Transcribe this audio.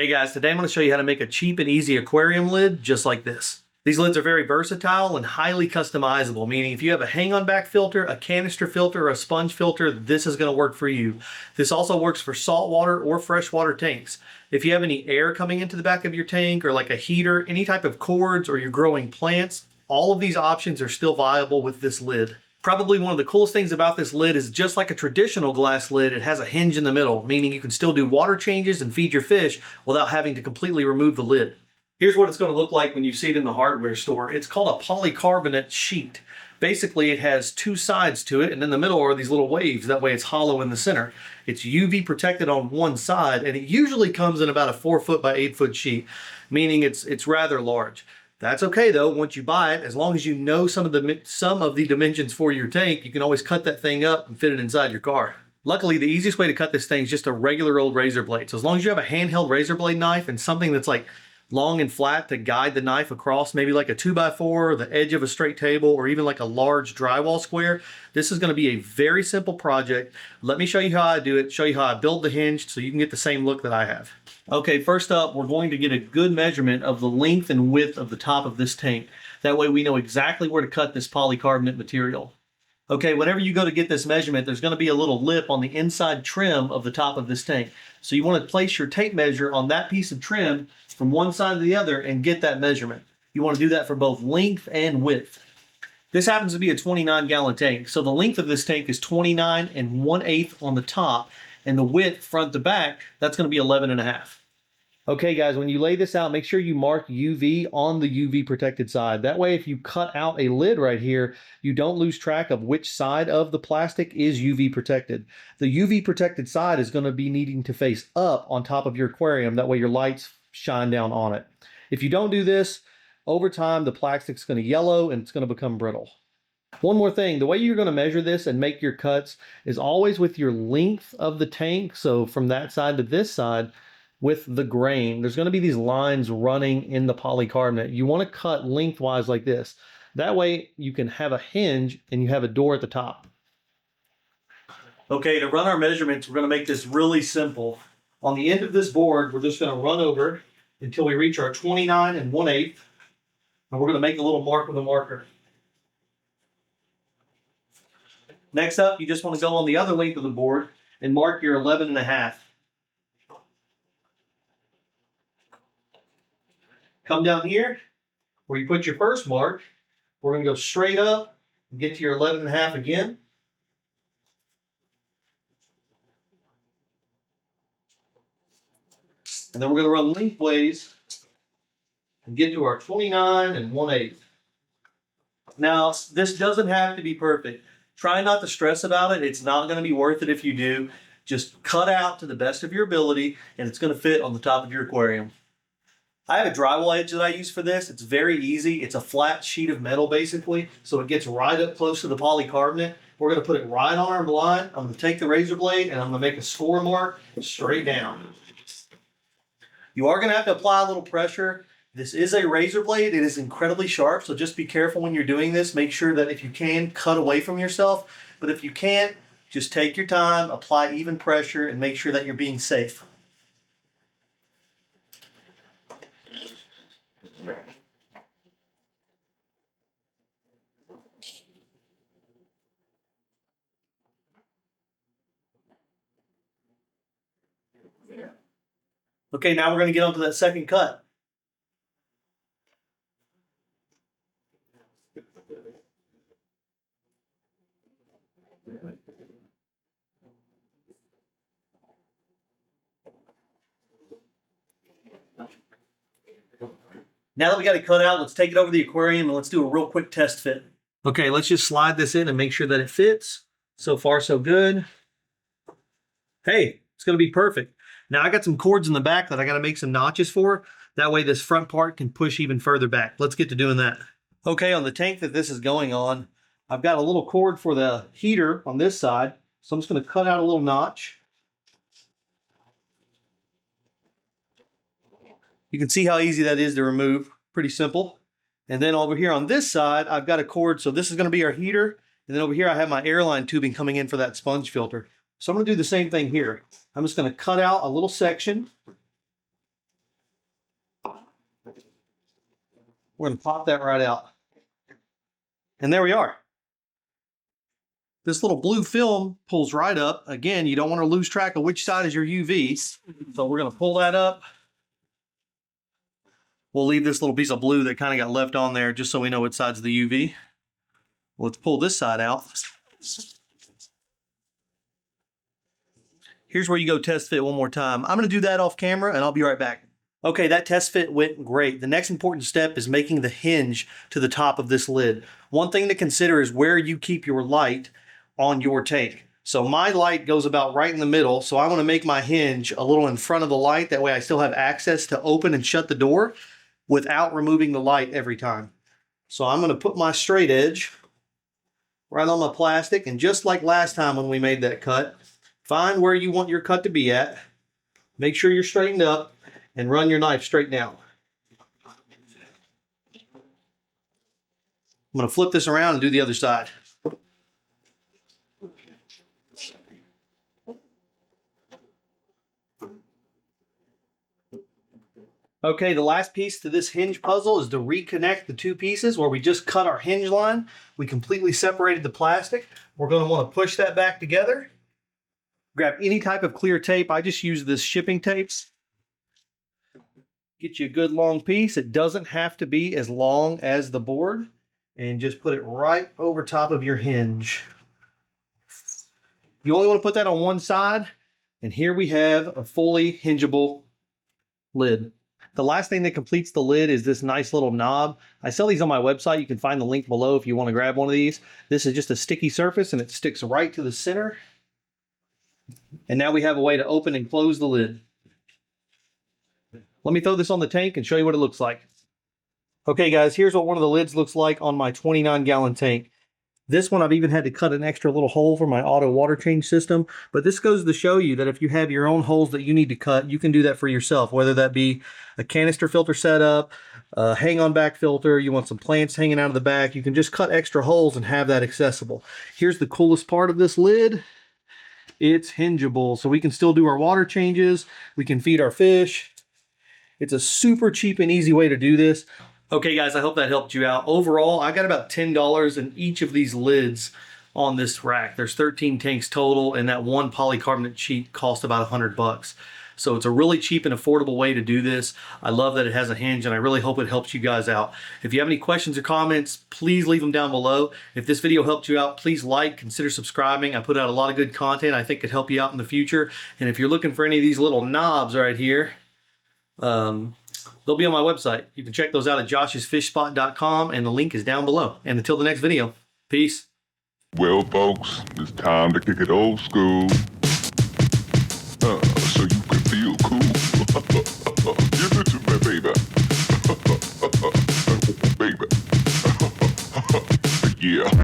Hey guys, today I'm going to show you how to make a cheap and easy aquarium lid just like this. These lids are very versatile and highly customizable, meaning if you have a hang-on back filter, a canister filter, or a sponge filter, this is going to work for you. This also works for saltwater or freshwater tanks. If you have any air coming into the back of your tank or like a heater, any type of cords, or you're growing plants, all of these options are still viable with this lid. Probably one of the coolest things about this lid is just like a traditional glass lid, it has a hinge in the middle, meaning you can still do water changes and feed your fish without having to completely remove the lid. Here's what it's going to look like when you see it in the hardware store. It's called a polycarbonate sheet. Basically, it has two sides to it, and in the middle are these little waves. That way it's hollow in the center. It's UV protected on one side, and it usually comes in about a 4 foot by 8 foot sheet, meaning it's rather large. That's okay though, once you buy it, as long as you know some of the dimensions for your tank, you can always cut that thing up and fit it inside your car. Luckily, the easiest way to cut this thing is just a regular old razor blade. So as long as you have a handheld razor blade knife and something that's like long and flat to guide the knife across, maybe like a 2x4, the edge of a straight table, or even like a large drywall square, this is going to be a very simple project. Let me show you how I do it, show you how I build the hinge so you can get the same look that I have. Okay, first up, we're going to get a good measurement of the length and width of the top of this tank. That way we know exactly where to cut this polycarbonate material. Okay, whenever you go to get this measurement, there's going to be a little lip on the inside trim of the top of this tank. So you want to place your tape measure on that piece of trim from one side to the other and get that measurement. You want to do that for both length and width. This happens to be a 29-gallon tank, so the length of this tank is 29 1/8 on the top, and the width front to back, that's going to be 11.5. Okay guys, when you lay this out, make sure you mark UV on the UV protected side. That way if you cut out a lid right here, you don't lose track of which side of the plastic is UV protected. The UV protected side is going to be needing to face up on top of your aquarium. That way your lights shine down on it. If you don't do this, over time the plastic's going to yellow and it's going to become brittle. One more thing, the way you're going to measure this and make your cuts is always with your length of the tank. So from that side to this side, with the grain, there's going to be these lines running in the polycarbonate. You want to cut lengthwise like this. That way you can have a hinge and you have a door at the top. Okay, to run our measurements, we're going to make this really simple. On the end of this board, we're just going to run over until we reach our 29 1/8, and we're going to make a little mark with a marker. Next up, you just want to go on the other length of the board and mark your 11.5. Come down here where you put your first mark. We're going to go straight up and get to your 11.5 again. And then we're going to run lengthways and get to our 29 1/8. Now, this doesn't have to be perfect. Try not to stress about it. It's not going to be worth it if you do. Just cut out to the best of your ability and it's going to fit on the top of your aquarium. I have a drywall edge that I use for this. It's very easy. It's a flat sheet of metal basically, so it gets right up close to the polycarbonate. We're going to put it right on our blind. I'm going to take the razor blade and I'm going to make a score mark straight down. You are going to have to apply a little pressure. This is a razor blade. It is incredibly sharp, so just be careful when you're doing this. Make sure that if you can, cut away from yourself. But if you can't, just take your time, apply even pressure, and make sure that you're being safe. Okay, now we're going to get on to that second cut. Now that we got it cut out, let's take it over to the aquarium and let's do a real quick test fit. Okay, let's just slide this in and make sure that it fits. So far, so good. Hey, it's going to be perfect. Now I got some cords in the back that I got to make some notches for. That way this front part can push even further back. Let's get to doing that. Okay, on the tank that this is going on, I've got a little cord for the heater on this side. So I'm just going to cut out a little notch. You can see how easy that is to remove. Pretty simple. And then over here on this side, I've got a cord. So this is going to be our heater. And then over here, I have my airline tubing coming in for that sponge filter. So I'm going to do the same thing here. I'm just going to cut out a little section We're going to pop that right out. And there we are. This little blue film pulls right up. Again, you don't want to lose track of which side is your UV. So we're going to pull that up. We'll leave this little piece of blue that kind of got left on there just so we know which side's the UV. Let's pull this side out. Here's where you go test fit one more time. I'm going to do that off camera and I'll be right back. Okay, that test fit went great. The next important step is making the hinge to the top of this lid. One thing to consider is where you keep your light on your tank. So my light goes about right in the middle, so I want to make my hinge a little in front of the light. That way I still have access to open and shut the door without removing the light every time. So I'm going to put my straight edge right on my plastic, and just like last time when we made that cut, find where you want your cut to be at. Make sure you're straightened up and run your knife straight down. I'm going to flip this around and do the other side. Okay, the last piece to this hinge puzzle is to reconnect the two pieces where we just cut our hinge line. We completely separated the plastic. We're going to want to push that back together. Grab any type of clear tape. I just use this shipping tape. Get you a good long piece. It doesn't have to be as long as the board. And just put it right over top of your hinge. You only want to put that on one side. And here we have a fully hingeable lid. The last thing that completes the lid is this nice little knob. I sell these on my website. You can find the link below if you want to grab one of these. This is just a sticky surface and it sticks right to the center. And now we have a way to open and close the lid. Let me throw this on the tank and show you what it looks like. Okay guys, here's what one of the lids looks like on my 29-gallon tank. This one I've even had to cut an extra little hole for my auto water change system. But this goes to show you that if you have your own holes that you need to cut, you can do that for yourself. Whether that be a canister filter setup, a hang-on back filter, you want some plants hanging out of the back, you can just cut extra holes and have that accessible. Here's the coolest part of this lid. It's hingeable, so we can still do our water changes. We can feed our fish. It's a super cheap and easy way to do this. Okay guys, I hope that helped you out. Overall, I got about $10 in each of these lids on this rack. There's 13 tanks total, and that one polycarbonate sheet cost about $100. So it's a really cheap and affordable way to do this. I love that it has a hinge, and I really hope it helps you guys out. If you have any questions or comments, please leave them down below. If this video helped you out, please like, consider subscribing. I put out a lot of good content I think could help you out in the future. And if you're looking for any of these little knobs right here, they'll be on my website. You can check those out at joshsfishspot.com, and the link is down below. And until the next video, peace. Well, folks, it's time to kick it old school.